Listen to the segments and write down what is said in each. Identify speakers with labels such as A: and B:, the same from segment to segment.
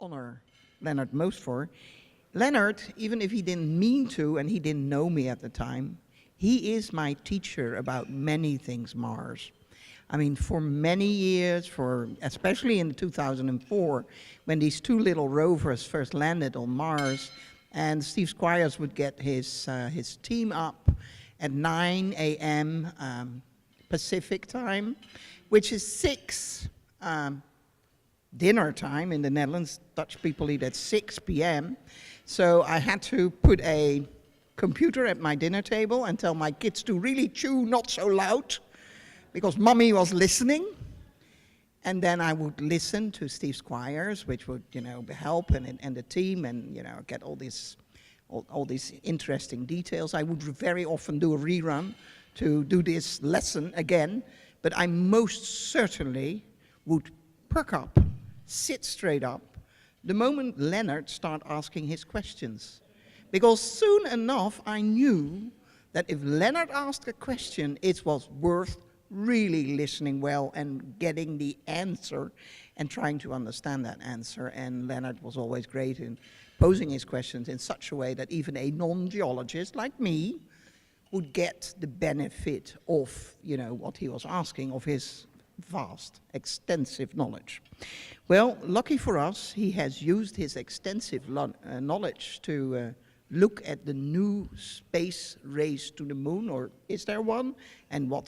A: honor Leonard most for. Leonard, even if he didn't mean to and he didn't know me at the time, he is my teacher about many things Mars. I mean, for many years, especially in 2004, when these two little rovers first landed on Mars, and Steve Squires would get his team up at 9 a.m. Pacific time, which is 6 dinner time in the Netherlands. Dutch people eat at 6 p.m. So I had to put a computer at my dinner table and tell my kids to really chew not so loud, because mommy was listening. And then I would listen to Steve Squires, which would, help and the team and, get all these interesting details. I would very often do a rerun to do this lesson again, but I most certainly would perk up, sit straight up, the moment Leonard started asking his questions. Because soon enough, I knew that if Leonard asked a question, it was worth really listening well and getting the answer and trying to understand that answer. And Leonard was always great in posing his questions in such a way that even a non-geologist like me would get the benefit of, what he was asking, of his vast, extensive knowledge. Well, lucky for us, he has used his extensive knowledge to look at the new space race to the moon, or is there one, and what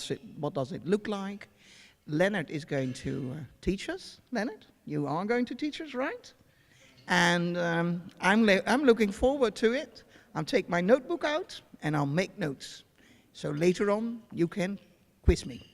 A: does it look like? Leonard is going to teach us. Leonard, you are going to teach us, right? And I'm looking forward to it. I'll take my notebook out and I'll make notes. So later on, you can quiz me.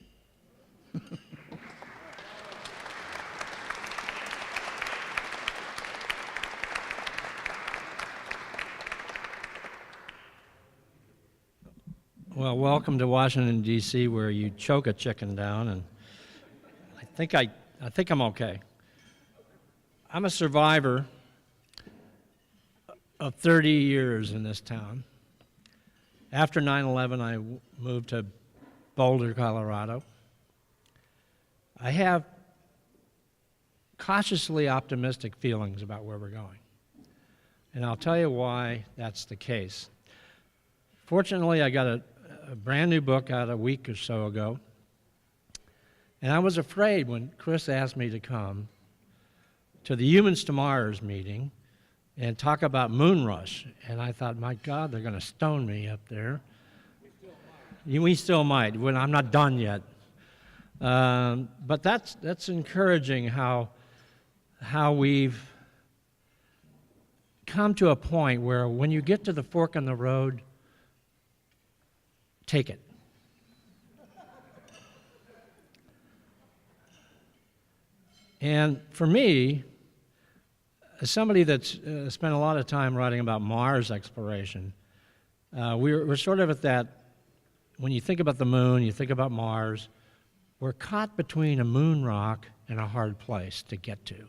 B: Well, welcome to Washington, D.C., where you choke a chicken down, and I think I'm okay. I'm a survivor of 30 years in this town. After 9/11, I moved to Boulder, Colorado. I have cautiously optimistic feelings about where we're going, and I'll tell you why that's the case. Fortunately, I got a brand new book out a week or so ago, and I was afraid when Chris asked me to come to the Humans to Mars meeting and talk about moon rush, and I thought, my God, they're going to stone me up there. We still might. I'm not done yet. But that's encouraging how we've come to a point where when you get to the fork in the road, take it. And for me, as somebody that's spent a lot of time writing about Mars exploration, we're sort of at that, when you think about the moon, you think about Mars, we're caught between a moon rock and a hard place to get to.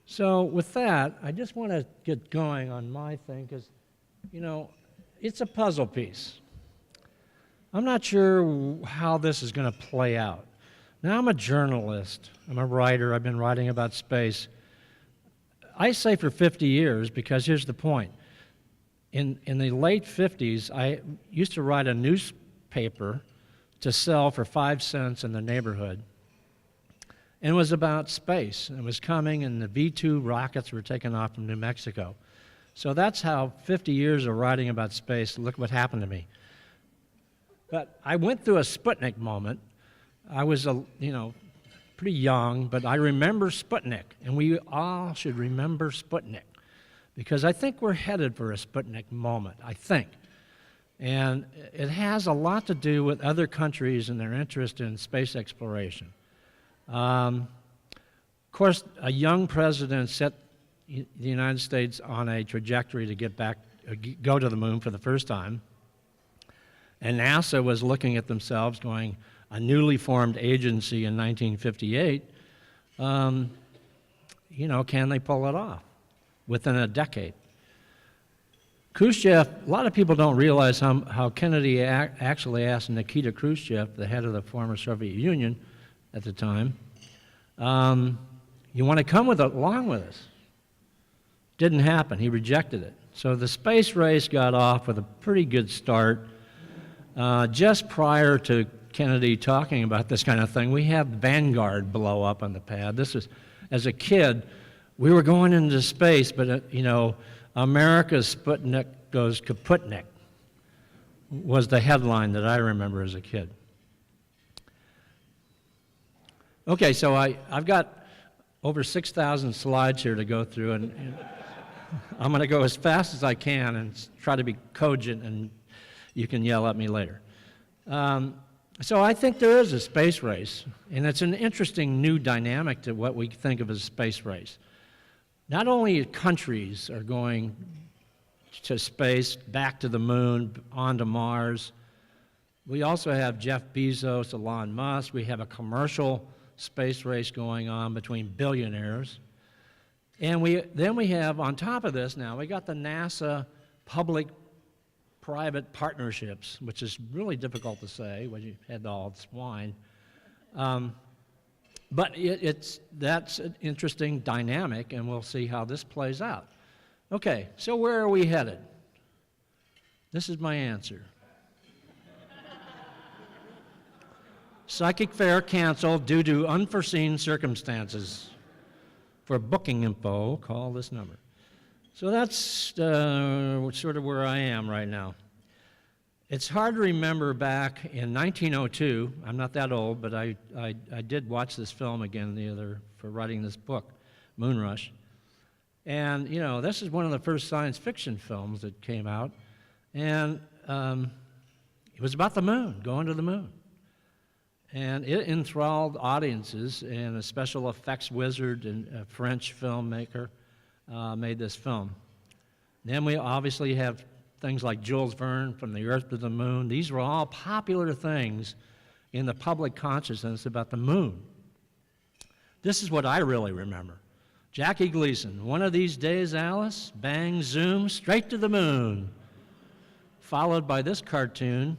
B: So with that, I just want to get going on my thing, because, it's a puzzle piece. I'm not sure how this is going to play out. Now, I'm a journalist. I'm a writer. I've been writing about space. I say for 50 years, because here's the point. In the late 50s, I used to write a newspaper to sell for 5 cents in the neighborhood. And it was about space. It was coming, and the V-2 rockets were taking off from New Mexico. So that's how 50 years of writing about space, look what happened to me. But I went through a Sputnik moment. I was, pretty young, but I remember Sputnik, and we all should remember Sputnik, because I think we're headed for a Sputnik moment, I think. And it has a lot to do with other countries and their interest in space exploration. Of course, a young president set the United States on a trajectory to go to the moon for the first time. And NASA was looking at themselves going, a newly formed agency in 1958, can they pull it off within a decade? Khrushchev, a lot of people don't realize how Kennedy actually asked Nikita Khrushchev, the head of the former Soviet Union at the time, you want to come along with us? Didn't happen. He rejected it. So the space race got off with a pretty good start. Just prior to Kennedy talking about this kind of thing, we had Vanguard blow up on the pad. This was, as a kid, we were going into space, but America's Sputnik goes kaputnik was the headline that I remember as a kid. Okay, so I've got over 6,000 slides here to go through, and I'm going to go as fast as I can and try to be cogent, and you can yell at me later. So I think there is a space race, and it's an interesting new dynamic to what we think of as a space race. Not only countries are going to space, back to the moon, onto Mars. We also have Jeff Bezos, Elon Musk. We have a commercial space race going on between billionaires. And then we have, on top of this now, we got the NASA public-private partnerships, which is really difficult to say when you had all this wine. But that's an interesting dynamic, and we'll see how this plays out. Okay, so where are we headed? This is my answer. Psychic fair canceled due to unforeseen circumstances. For booking info, call this number. So that's sort of where I am right now. It's hard to remember back in 1902. I'm not that old, but I did watch this film again for writing this book, Moonrush. And, this is one of the first science fiction films that came out. And it was about the moon, going to the moon. And it enthralled audiences, and a special effects wizard and a French filmmaker made this film. Then we obviously have things like Jules Verne, From the Earth to the Moon. These were all popular things in the public consciousness about the moon. This is what I really remember. Jackie Gleason, one of these days, Alice, bang, zoom, straight to the moon. Followed by this cartoon,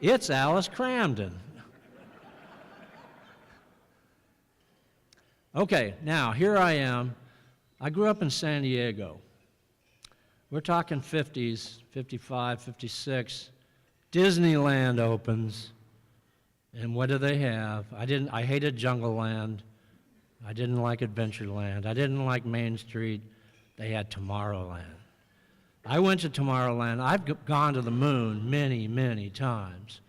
B: it's Alice Cramden. Okay, now here I am. I grew up in San Diego. We're talking 50s, 55, 56. Disneyland opens. And what do they have? I hated Jungle Land. I didn't like Adventureland. I didn't like Main Street. They had Tomorrowland. I went to Tomorrowland. I've gone to the moon many, many times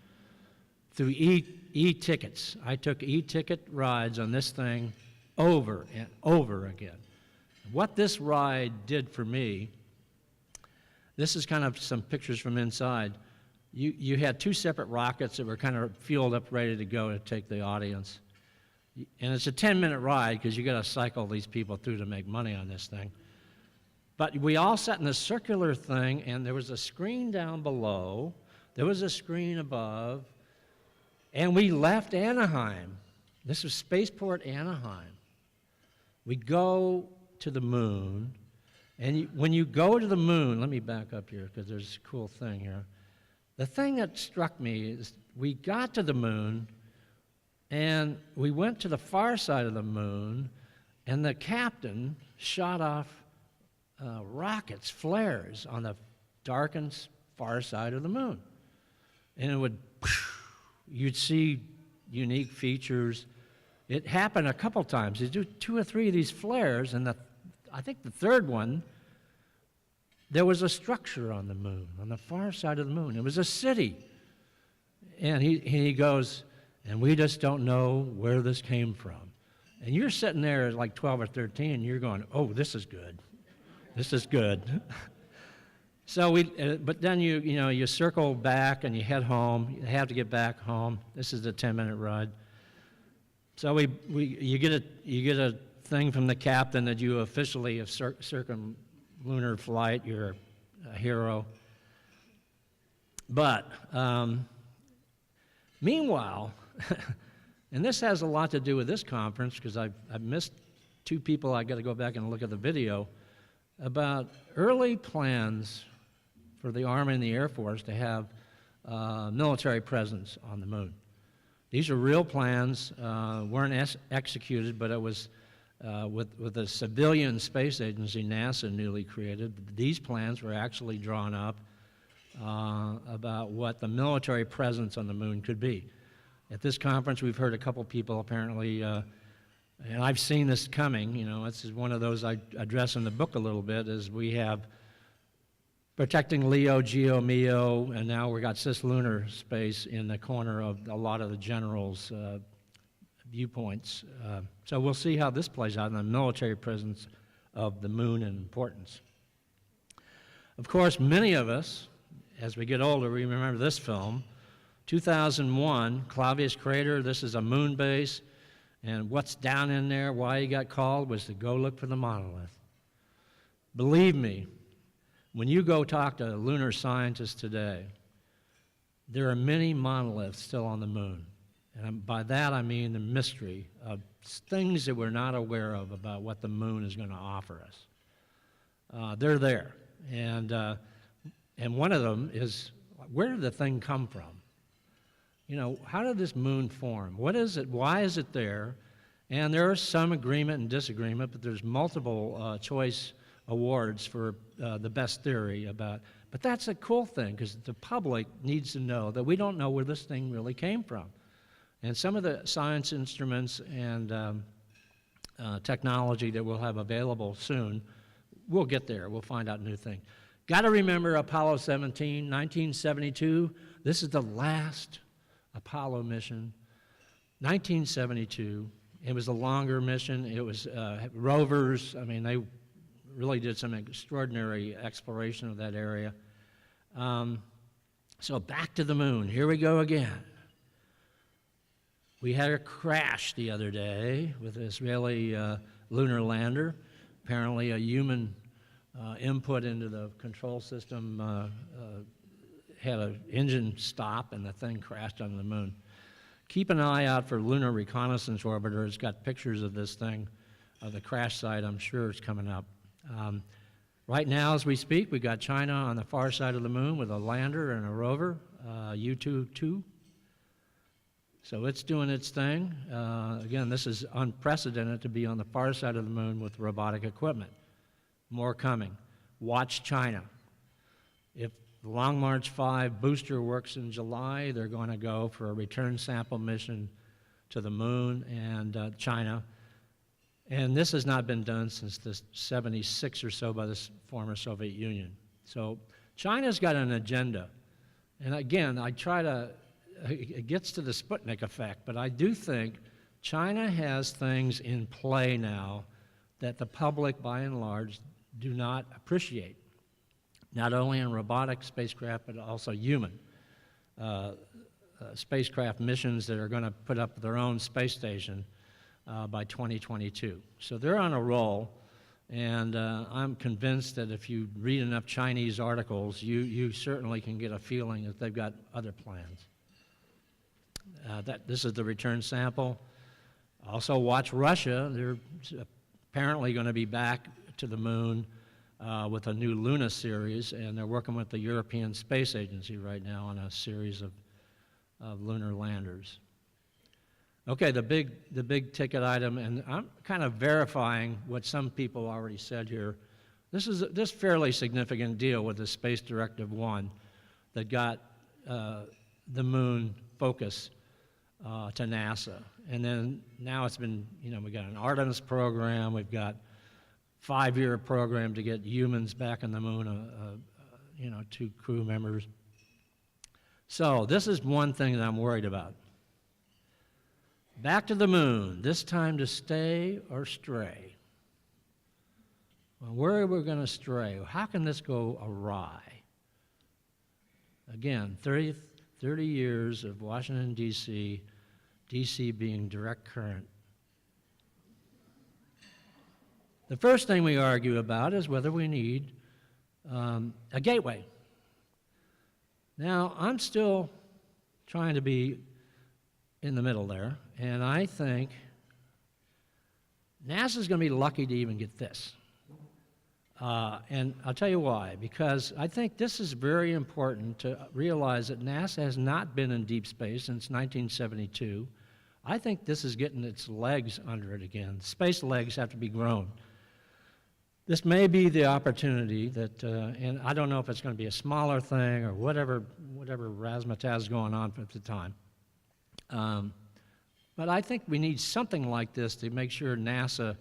B: through e-tickets. I took e-ticket rides on this thing over and over again. What this ride did for me, this is kind of some pictures from inside. You had two separate rockets that were kind of fueled up, ready to go to take the audience. And it's a 10-minute ride because you got to cycle these people through to make money on this thing. But we all sat in a circular thing, and there was a screen down below, there was a screen above, and we left Anaheim. This was Spaceport Anaheim. We go to the moon, and when you go to the moon, let me back up here because there's a cool thing here. The thing that struck me is we got to the moon, and we went to the far side of the moon, and the captain shot off rockets, flares, on the darkened far side of the moon. And it would, you'd see unique features. It happened a couple times. You do 2 or 3 of these flares, and I think the third one, there was a structure on the moon, on the far side of the moon. It was a city. And he goes, and we just don't know where this came from. And you're sitting there at like 12 or 13, and you're going, oh, this is good. This is good. So but then you circle back and you head home. You have to get back home. This is a 10-minute ride. So you get a thing from the captain that you officially have circumlunar flight. You're a hero. But meanwhile, and this has a lot to do with this conference because I've missed 2 people. I got to go back and look at the video about early plans for the Army and the Air Force to have military presence on the moon. These are real plans, weren't executed, but it was with the civilian space agency NASA newly created, these plans were actually drawn up about what the military presence on the moon could be. At this conference, we've heard a couple people apparently, and I've seen this coming, you know, this is one of those I address in the book a little bit, is we have protecting LEO, GEO, MEO, and now we got cislunar space in the corner of a lot of the generals' viewpoints. So we'll see how this plays out in the military presence of the moon and importance. Of course, many of us, as we get older, we remember this film, 2001, Clavius Crater. This is a moon base, and what's down in there, why he got called, was to go look for the monolith. Believe me, when you go talk to lunar scientists today, there are many monoliths still on the moon. And by that I mean the mystery of things that we're not aware of about what the moon is going to offer us. They're there. And one of them is, where did the thing come from? You know, how did this moon form? What is it? Why is it there? And there is some agreement and disagreement, but there's multiple choice awards for the best theory about, but that's a cool thing because the public needs to know that we don't know where this thing really came from. And some of the science instruments and technology that we'll have available soon, we'll get there, we'll find out new things. Got to remember Apollo 17, 1972, this is the last Apollo mission, 1972. It was a longer mission, it was rovers, I mean, they really did some extraordinary exploration of that area. So back to the moon, here we go again. We had a crash the other day with an Israeli lunar lander. Apparently a human input into the control system had an engine stop and the thing crashed on the moon. Keep an eye out for Lunar Reconnaissance Orbiter. It's got pictures of this thing, of the crash site. I'm sure it's coming up. Right now, as we speak, we've got China on the far side of the moon with a lander and a rover, U-2. So it's doing its thing. Again, this is unprecedented to be on the far side of the moon with robotic equipment. More coming. Watch China. If the Long March 5 booster works in July, they're going to go for a return sample mission to the moon and China. And this has not been done since the 76 or so by the former Soviet Union. So China's got an agenda. And again, it gets to the Sputnik effect, but I do think China has things in play now that the public, by and large, do not appreciate. Not only in robotic spacecraft, but also human spacecraft missions that are going to put up their own space station by 2022. So they're on a roll, and I'm convinced that if you read enough Chinese articles, you certainly can get a feeling that they've got other plans. This is the return sample. Also watch Russia. They're apparently going to be back to the moon with a new Luna series, and they're working with the European Space Agency right now on a series of lunar landers. Okay, the big ticket item, and I'm kind of verifying what some people already said here. This is this fairly significant deal with the Space Directive 1 that got the moon focus to NASA. And then now it's been, we've got an Artemis program, we've got 5-year program to get humans back on the moon, 2 crew members. So this is one thing that I'm worried about. Back to the moon, this time to stay or stray. Well, where are we going to stray? How can this go awry? Again, 30 years of Washington, D.C., D.C. being direct current. The first thing we argue about is whether we need a gateway. Now, I'm still trying to be in the middle there, and I think NASA's going to be lucky to even get this. And I'll tell you why. Because I think this is very important to realize that NASA has not been in deep space since 1972. I think this is getting its legs under it again. Space legs have to be grown. This may be the opportunity that, and I don't know if it's going to be a smaller thing or whatever razzmatazz is going on at the time. But I think we need something like this to make sure NASA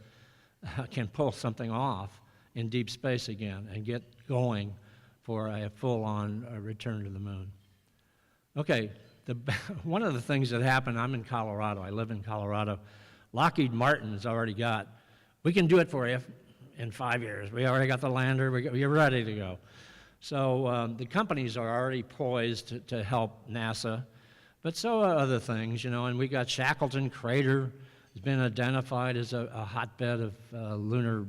B: can pull something off in deep space again and get going for a full-on return to the moon. Okay, one of the things that happened, I'm in Colorado, I live in Colorado. Lockheed Martin has already got, we can do it for you in 5 years. We already got the lander, we're ready to go. So the companies are already poised to help NASA, but so are other things, you know, and we got Shackleton Crater has been identified as a hotbed of lunar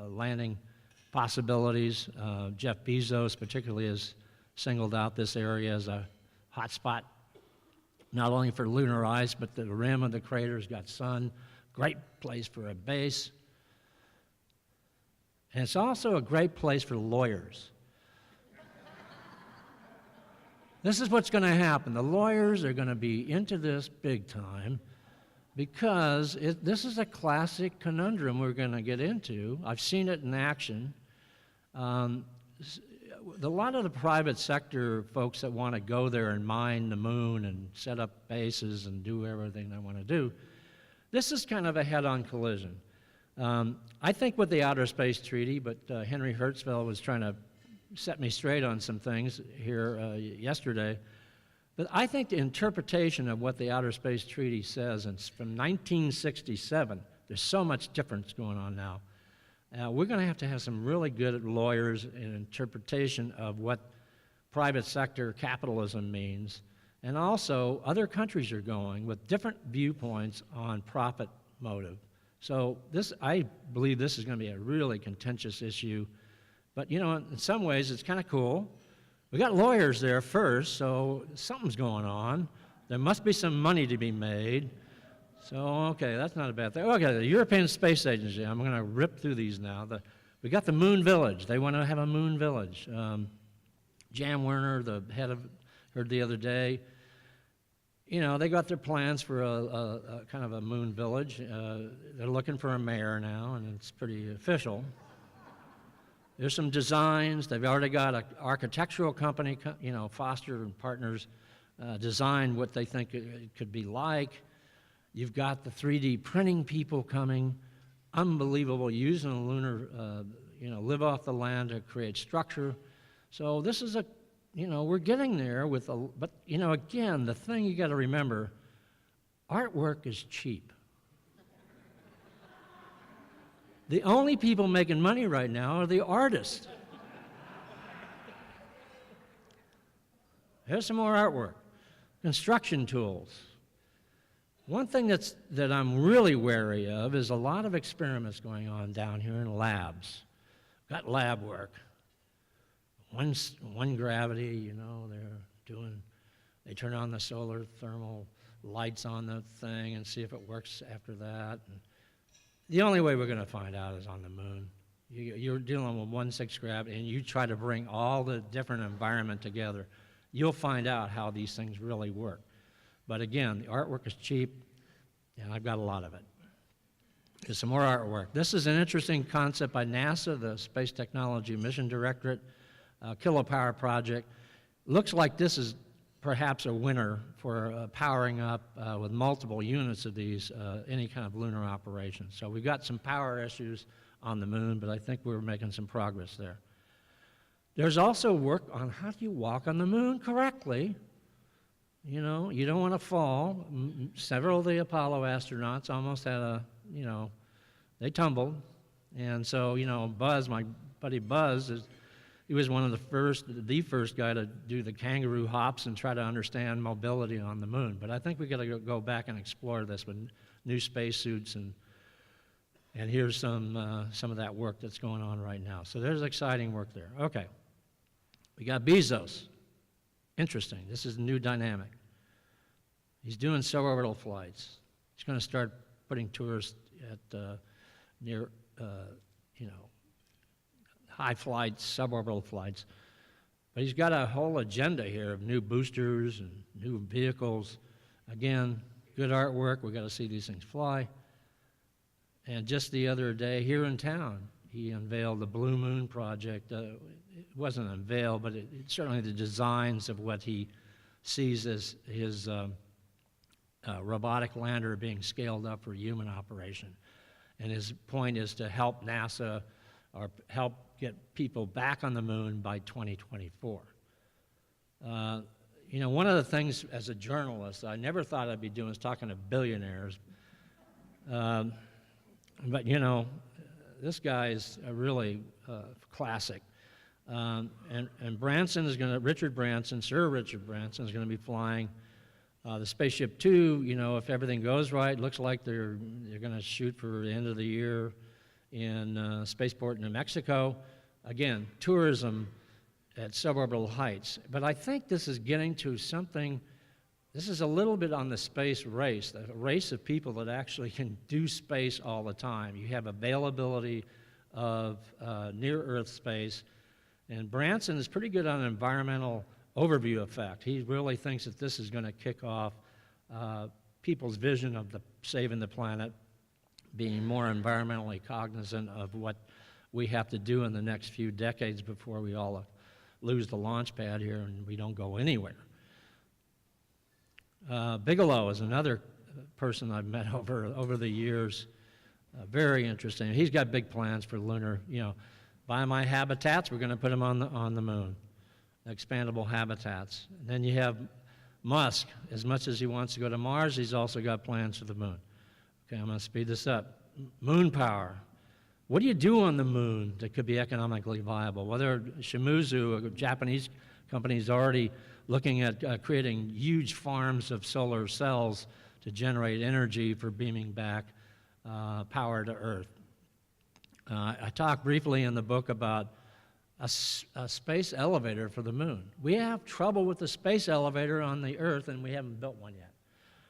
B: landing possibilities. Jeff Bezos particularly has singled out this area as a hot spot, not only for lunar ice, but the rim of the crater's got sun, great place for a base. And it's also a great place for lawyers. This is what's going to happen. The lawyers are going to be into this big time because this is a classic conundrum we're going to get into. I've seen it in action. A lot of the private sector folks that want to go there and mine the moon and set up bases and do everything they want to do, this is kind of a head-on collision. I think with the Outer Space Treaty, but Henry Hertzfeld was trying to set me straight on some things here yesterday, but I think the interpretation of what the Outer Space Treaty says, and it's from 1967, there's so much difference going on now. We're going to have some really good lawyers in interpretation of what private sector capitalism means, and also other countries are going with different viewpoints on profit motive. So I believe this is going to be a really contentious issue. But, you know, in some ways, it's kind of cool. We got lawyers there first, so something's going on. There must be some money to be made. So, okay, that's not a bad thing. Okay, the European Space Agency. I'm going to rip through these now. We got the Moon Village. They want to have a Moon Village. Jan Werner, the head of, heard the other day, you know, they got their plans for a kind of a Moon Village. They're looking for a mayor now, and it's pretty official. There's some designs. They've already got an architectural company, you know, Foster and Partners, design what they think it could be like. You've got the 3D printing people coming, unbelievable, using a lunar, you know, live off the land to create structure. So this is you know, we're getting there with but, you know, again, the thing you got to remember, artwork is cheap. The only people making money right now are the artists. Here's some more artwork. Construction tools. One thing that I'm really wary of is a lot of experiments going on down here in labs. Got lab work. One gravity, you know, they turn on the solar thermal lights on the thing and see if it works after that. And the only way we're going to find out is on the moon. You're dealing with 1/6 gravity, and you try to bring all the different environment together. You'll find out how these things really work. But again, the artwork is cheap, and I've got a lot of it. There's some more artwork. This is an interesting concept by NASA, the Space Technology Mission Directorate, Kilopower Project. Looks like this is perhaps a winner for powering up with multiple units of these, any kind of lunar operation. So we've got some power issues on the moon, but I think we're making some progress there. There's also work on how do you walk on the moon correctly. You know, you don't want to fall. Several of the Apollo astronauts almost had you know, they tumbled. And so, you know, Buzz, my buddy Buzz, he was one of the first guy to do the kangaroo hops and try to understand mobility on the moon. But I think we got to go back and explore this with new spacesuits, and here's some of that work that's going on right now. So there's exciting work there. Okay, we got Bezos. Interesting. This is a new dynamic. He's doing suborbital flights. He's going to start putting tourists at near, you know, high flights, suborbital flights. But he's got a whole agenda here of new boosters and new vehicles. Again, good artwork. We've got to see these things fly. And just the other day here in town, he unveiled the Blue Moon project. It wasn't unveiled, but certainly the designs of what he sees as his robotic lander being scaled up for human operation. And his point is to help NASA or help get people back on the moon by 2024. You know, one of the things as a journalist I never thought I'd be doing is talking to billionaires. But, you know, this guy is a really classic. And Branson is going to, Sir Richard Branson is going to be flying the Spaceship Two. You know, if everything goes right, looks like they're going to shoot for the end of the year in Spaceport, New Mexico. Again, tourism at suborbital heights. But I think this is getting to something. This is a little bit on the space race, a race of people that actually can do space all the time. You have availability of near-Earth space, and Branson is pretty good on environmental overview effect. He really thinks that this is going to kick off people's vision of saving the planet, being more environmentally cognizant of what we have to do in the next few decades before we all lose the launch pad here and we don't go anywhere. Bigelow is another person I've met over the years. Very interesting. He's got big plans for lunar. You know, by my habitats, we're going to put them on the moon, expandable habitats. And then you have Musk. As much as he wants to go to Mars, he's also got plans for the moon. Okay, I'm going to speed this up. Moon power. What do you do on the moon that could be economically viable? Whether Shimizu, a Japanese company, is already looking at creating huge farms of solar cells to generate energy for beaming back power to Earth. I talk briefly in the book about a space elevator for the moon. We have trouble with the space elevator on the Earth, and we haven't built one yet.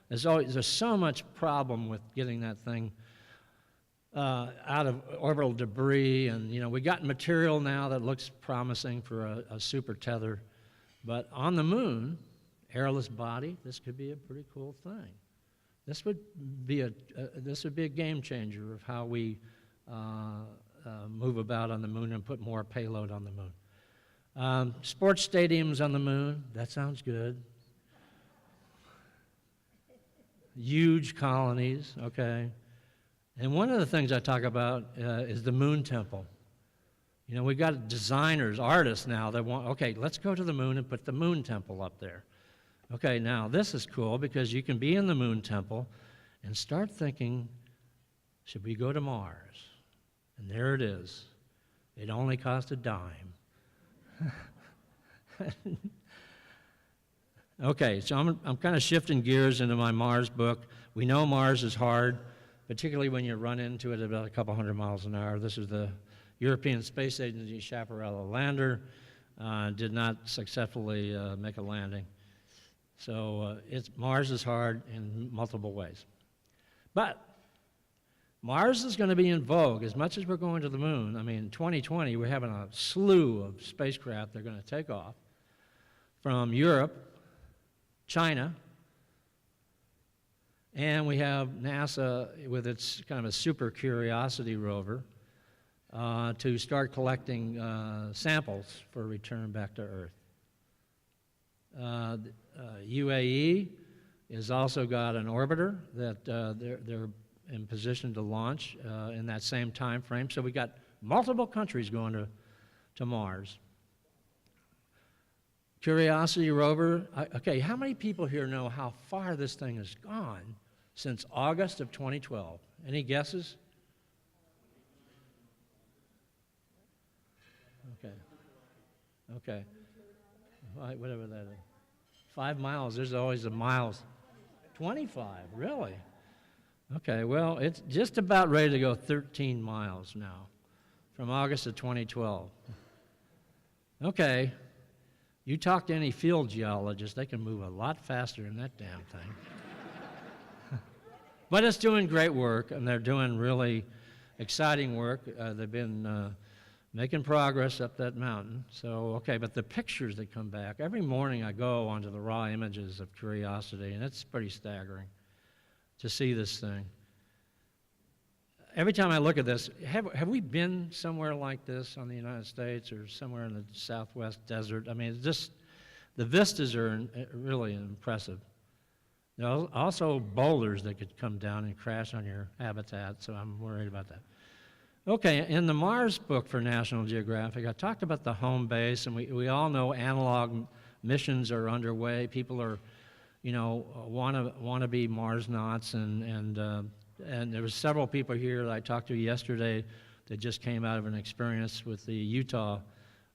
B: There's so much problem with getting that thing out of orbital debris, and you know, we got material now that looks promising for a super tether. But on the moon, airless body, this could be a pretty cool thing. This would be a game changer of how we move about on the moon and put more payload on the moon. Sports stadiums on the moon, that sounds good. Huge colonies, okay. And one of the things I talk about is the moon temple. You know, we've got designers, artists now that want, okay, let's go to the moon and put the moon temple up there. Okay, now this is cool because you can be in the moon temple and start thinking, should we go to Mars? And there it is. It only cost a dime. Okay, so I'm kind of shifting gears into my Mars book. We know Mars is hard, particularly when you run into it about a couple hundred miles an hour. This is the European Space Agency Chaparral lander. Did not successfully make a landing. So Mars is hard in multiple ways. But Mars is going to be in vogue as much as we're going to the moon. I mean, in 2020, we're having a slew of spacecraft that are going to take off from Europe, China, and we have NASA with its kind of a super Curiosity rover to start collecting samples for return back to Earth. UAE has also got an orbiter that they're in position to launch in that same time frame. So we got multiple countries going to Mars. Curiosity rover, okay, how many people here know how far this thing has gone since August of 2012? Any guesses? Okay. Whatever that is. 5 miles, there's always a miles. 25, really? Okay, well, it's just about ready to go 13 miles now, from August of 2012. Okay, you talk to any field geologist, they can move a lot faster than that damn thing. But it's doing great work, and they're doing really exciting work. They've been making progress up that mountain. So, okay, but the pictures that come back, every morning I go onto the raw images of Curiosity, and it's pretty staggering. to see this thing. Every time I look at this, have we been somewhere like this on the United States or somewhere in the Southwest desert? I mean, the vistas are really impressive. There are also boulders that could come down and crash on your habitat, so I'm worried about that. Okay, in the Mars book for National Geographic, I talked about the home base, and we all know analog missions are underway. People are, want to be Mars-nauts, and there was several people here that I talked to yesterday that just came out of an experience with the Utah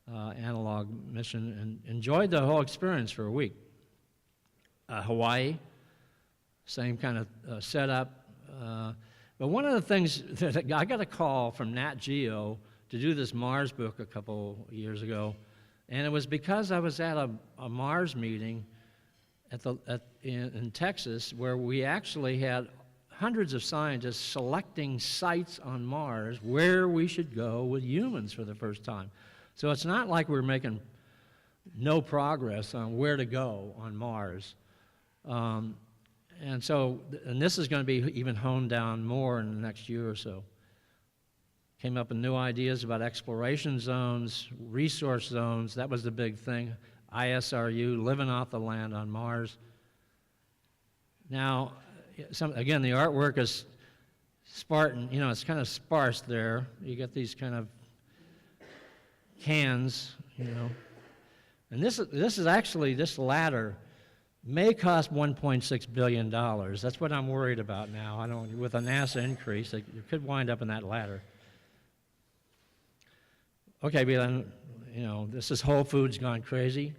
B: analog mission and enjoyed the whole experience for a week. Hawaii, same kind of setup. But one of the things that I got a call from Nat Geo to do this Mars book a couple years ago, and it was because I was at a Mars meeting in Texas where we actually had hundreds of scientists selecting sites on Mars where we should go with humans for the first time. So it's not like we're making no progress on where to go on Mars. And this is going to be even honed down more in the next year or so. Came up with new ideas about exploration zones, resource zones. That was the big thing. ISRU, living off the land on Mars. Now, again, the artwork is Spartan. It's kind of sparse there. You get these kind of cans, And this is actually, this ladder may cost $1.6 billion. That's what I'm worried about now. With a NASA increase, it could wind up in that ladder. Okay, but then, this is Whole Foods gone crazy.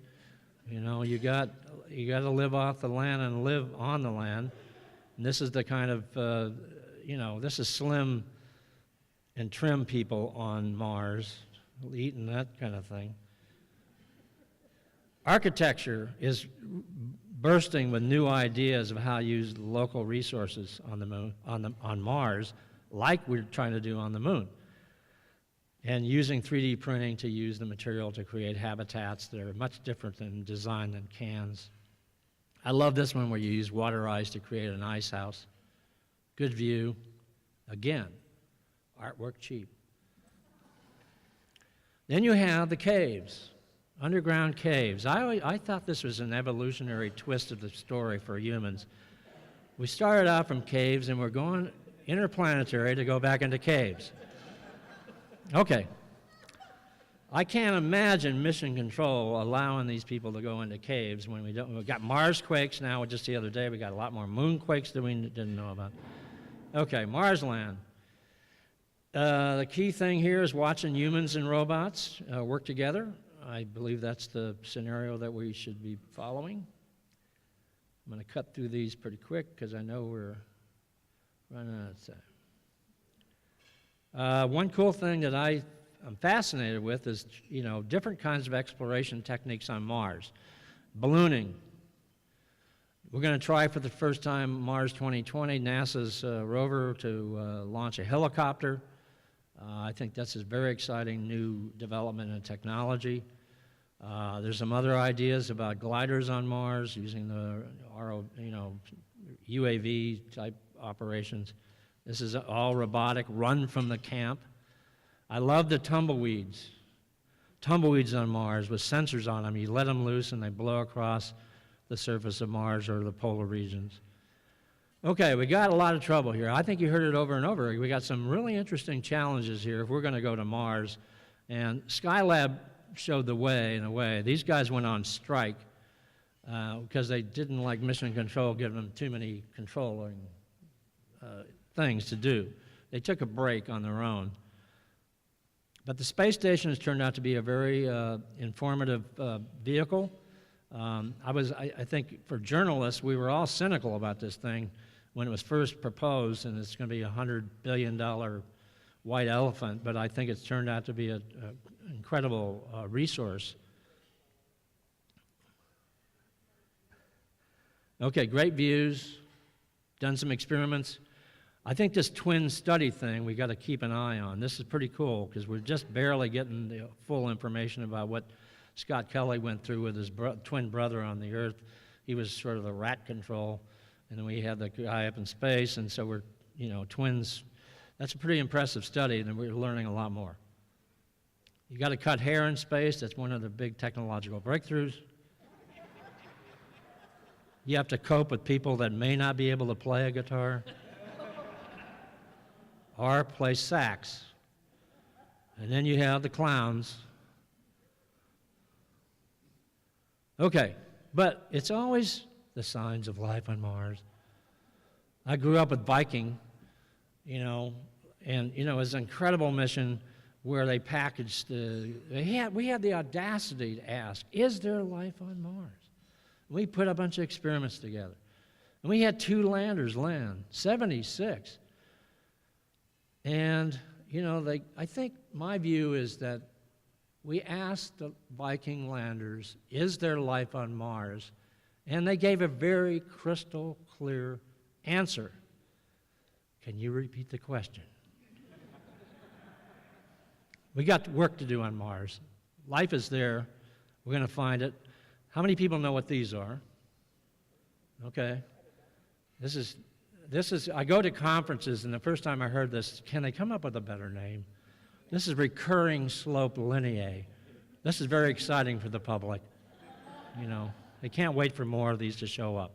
B: You got to live off the land and live on the land. And this is the kind of, this is slim and trim people on Mars, eating that kind of thing. Architecture is bursting with new ideas of how to use local resources on the moon, on Mars, like we're trying to do on the moon. And using 3D printing to use the material to create habitats that are much different in design than cans. I love this one where you use water ice to create an ice house. Good view. Again, artwork cheap. Then you have the caves, underground caves. I thought this was an evolutionary twist of the story for humans. We started out from caves and we're going interplanetary to go back into caves. Okay. I can't imagine Mission Control allowing these people to go into caves when we don't. We've got Mars quakes now. Just the other day, we got a lot more moon quakes that we didn't know about. Okay, Marsland. The key thing here is watching humans and robots work together. I believe that's the scenario that we should be following. I'm going to cut through these pretty quick because I know we're running out of time. One cool thing that I'm fascinated with is, different kinds of exploration techniques on Mars. Ballooning. We're going to try for the first time Mars 2020, NASA's Rover, to launch a helicopter. I think that's a very exciting new development in technology. There's some other ideas about gliders on Mars using the UAV type operations. This is all robotic, run from the camp. I love the tumbleweeds. Tumbleweeds on Mars with sensors on them. You let them loose and they blow across the surface of Mars or the polar regions. Okay, we got a lot of trouble here. I think you heard it over and over. We got some really interesting challenges here if we're going to go to Mars. And Skylab showed the way, in a way. These guys went on strike because they didn't like Mission Control giving them too many controlling things to do. They took a break on their own. But the space station has turned out to be a very informative vehicle. I think for journalists, we were all cynical about this thing when it was first proposed, and it's going to be a $100 billion white elephant, but I think it's turned out to be an incredible resource. Okay, great views, done some experiments. I think this twin study thing we got to keep an eye on. This is pretty cool because we're just barely getting the full information about what Scott Kelly went through with his twin brother on the Earth. He was sort of the rat control, and then we had the guy up in space, and so we're, twins. That's a pretty impressive study, and we're learning a lot more. You got to cut hair in space. That's one of the big technological breakthroughs. You have to cope with people that may not be able to play a guitar or play sax. And then you have the clowns. Okay, but it's always the signs of life on Mars. I grew up with Viking, and it was an incredible mission where they packaged we had the audacity to ask, is there life on Mars? We put a bunch of experiments together. And we had 2 landers land, 76. And, I think my view is that we asked the Viking landers, is there life on Mars? And they gave a very crystal clear answer. Can you repeat the question? We got work to do on Mars. Life is there. We're going to find it. How many people know what these are? Okay. This is, I go to conferences, and the first time I heard this, can they come up with a better name? This is recurring slope lineae. This is very exciting for the public. They can't wait for more of these to show up.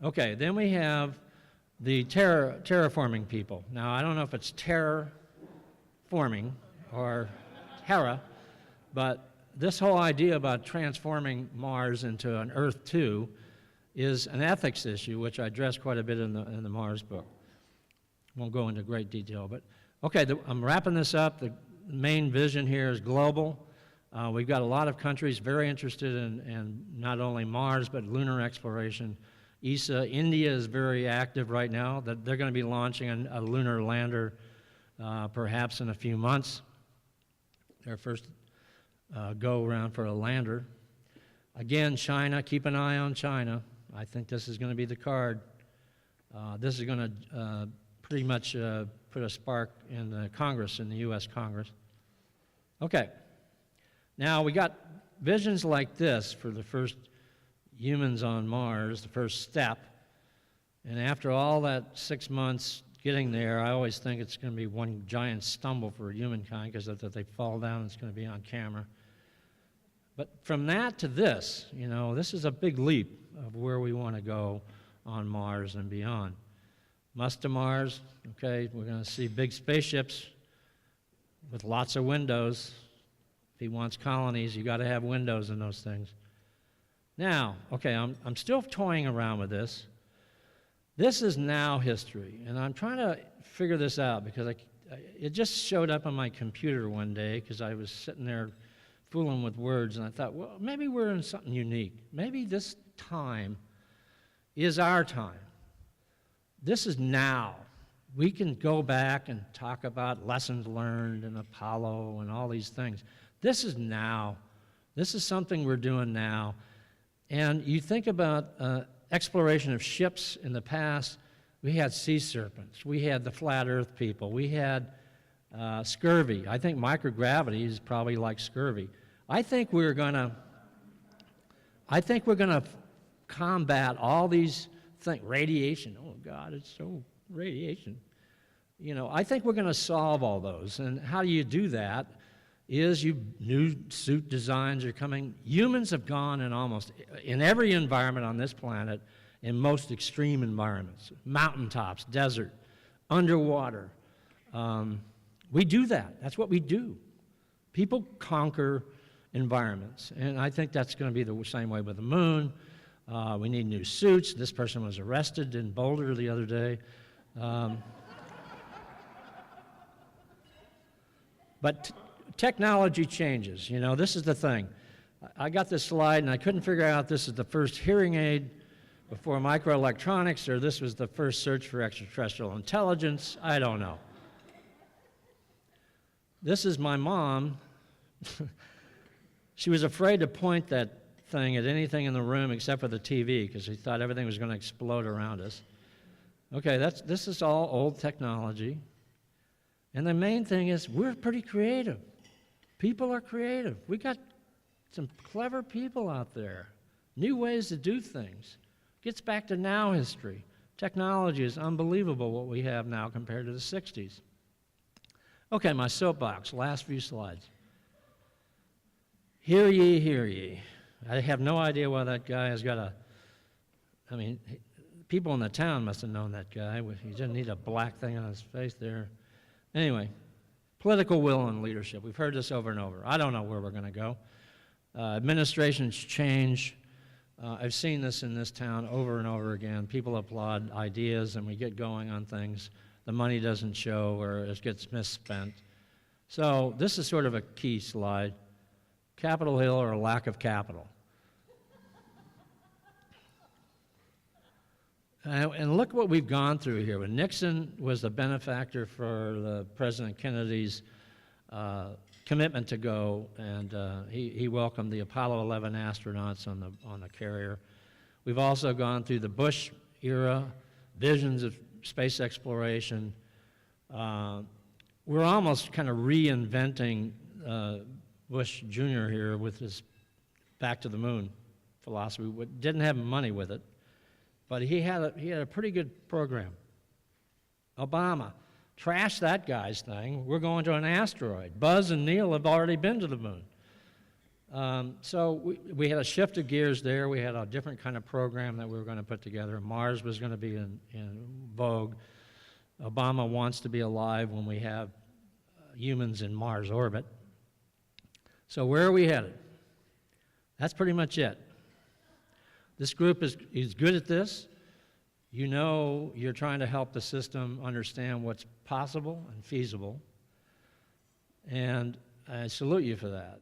B: Okay, then we have the terraforming people. Now, I don't know if it's terraforming or terra, but this whole idea about transforming Mars into an Earth 2 is an ethics issue, which I address quite a bit in the Mars book. Won't go into great detail, but okay, I'm wrapping this up. The main vision here is global. We've got a lot of countries very interested in not only Mars, but lunar exploration. ESA, India is very active right now. They're going to be launching a lunar lander perhaps in a few months. Their first go-around for a lander. Again, China, keep an eye on China. I think this is going to be the card. This is going to pretty much put a spark in the Congress, in the U.S. Congress. Okay. Now, we got visions like this for the first humans on Mars, the first step. And after all that 6 months getting there, I always think it's going to be one giant stumble for humankind, because if they fall down, it's going to be on camera. But from that to this, this is a big leap of where we want to go on Mars and beyond. Must to Mars, okay, we're going to see big spaceships with lots of windows. If he wants colonies, you got to have windows in those things. Now, okay, I'm still toying around with this. This is now history, and I'm trying to figure this out because it just showed up on my computer one day because I was sitting there fooling with words, and I thought, well, maybe we're in something unique. Maybe this time is our time. This is now. We can go back and talk about lessons learned and Apollo and all these things. This is now. This is something we're doing now. And you think about exploration of ships in the past. We had sea serpents. We had the flat earth people. We had scurvy. I think microgravity is probably like scurvy. I think we're gonna combat all these things. Radiation. Oh God, it's so radiation. I think we're gonna solve all those. And how do you do that? New suit designs are coming. Humans have gone in every environment on this planet, in most extreme environments, mountaintops, desert, underwater. We do that. That's what we do. People conquer environments, and I think that's going to be the same way with the moon. We need new suits. This person was arrested in Boulder the other day. But technology changes. This is the thing. I got this slide, and I couldn't figure out if this is the first hearing aid before microelectronics, or this was the first search for extraterrestrial intelligence. I don't know. This is my mom. She was afraid to point that thing at anything in the room except for the TV, because she thought everything was going to explode around us. Okay, this is all old technology. And the main thing is we're pretty creative. People are creative. We got some clever people out there, new ways to do things. Gets back to now history. Technology is unbelievable what we have now compared to the 60s. Okay, my soapbox, last few slides. Hear ye, hear ye. I have no idea why that guy has got a, I mean, people in the town must have known that guy. He didn't need a black thing on his face there. Anyway, political will and leadership. We've heard this over and over. I don't know where we're going to go. Administrations change. I've seen this in this town over and over again. People applaud ideas and we get going on things. The money doesn't show or it gets misspent. So this is sort of a key slide. Capitol Hill or a lack of capital. And look what we've gone through here. When Nixon was the benefactor for the President Kennedy's commitment to go, and he welcomed the Apollo 11 astronauts on the carrier. We've also gone through the Bush era, visions of space exploration. We're almost kind of reinventing Bush Jr. here with his back to the moon philosophy. We didn't have money with it, but he had a pretty good program. Obama, trash that guy's thing. We're going to an asteroid. Buzz and Neil have already been to the moon. So we had a shift of gears there. We had a different kind of program that we were going to put together. Mars was going to be in vogue. Obama wants to be alive when we have humans in Mars orbit. So where are we headed? That's pretty much it. This group is good at this. You know you're trying to help the system understand what's possible and feasible. And I salute you for that.